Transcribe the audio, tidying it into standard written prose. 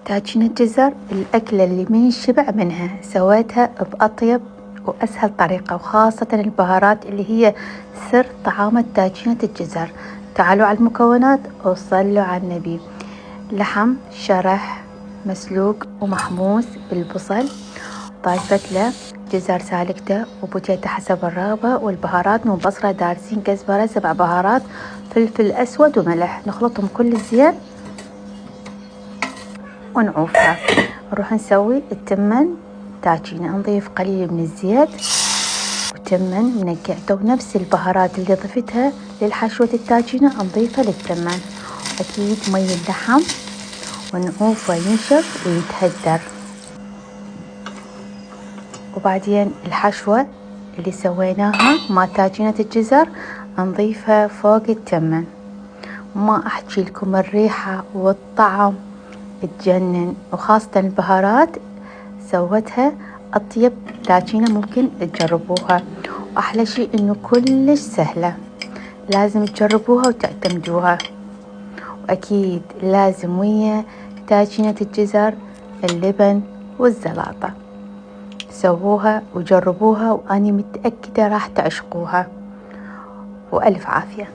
طاجين الجزر الأكلة اللي ما ينشبع منها، سويتها بأطيب وأسهل طريقة، وخاصة البهارات اللي هي سر طعامة طاجينة الجزر. تعالوا على المكونات وصلوا على النبي. لحم شرح مسلوق ومحموس بالبصل، ضايفت له جزر سالكته وبوتيته حسب الرغبة، والبهارات من بصرة دارسين كزبرة 7 بهارات فلفل أسود وملح. نخلطهم كل زين ونعوفها. نروح نسوي التمن طاجينة، نضيف قليل من الزيت وتمن منقعته، ونفس البهارات اللي ضفتها للحشوة الطاجينة نضيفها للتمن. أكيد مي اللحم ونعوفه ينشف ويتهدر. وبعدين الحشوة اللي سويناها مع طاجينة الجزر نضيفها فوق التمن. ما أحكي لكم الريحة والطعم تجنن، وخاصة البهارات سوتها أطيب طاجينة ممكن تجربوها. وأحلى شيء إنه كلش سهلة، لازم تجربوها وتعتمدوها. وأكيد لازم ويا طاجينة الجزر اللبن والزلاطة. سووها وجربوها وأني متأكدة راح تعشقوها. وألف عافية.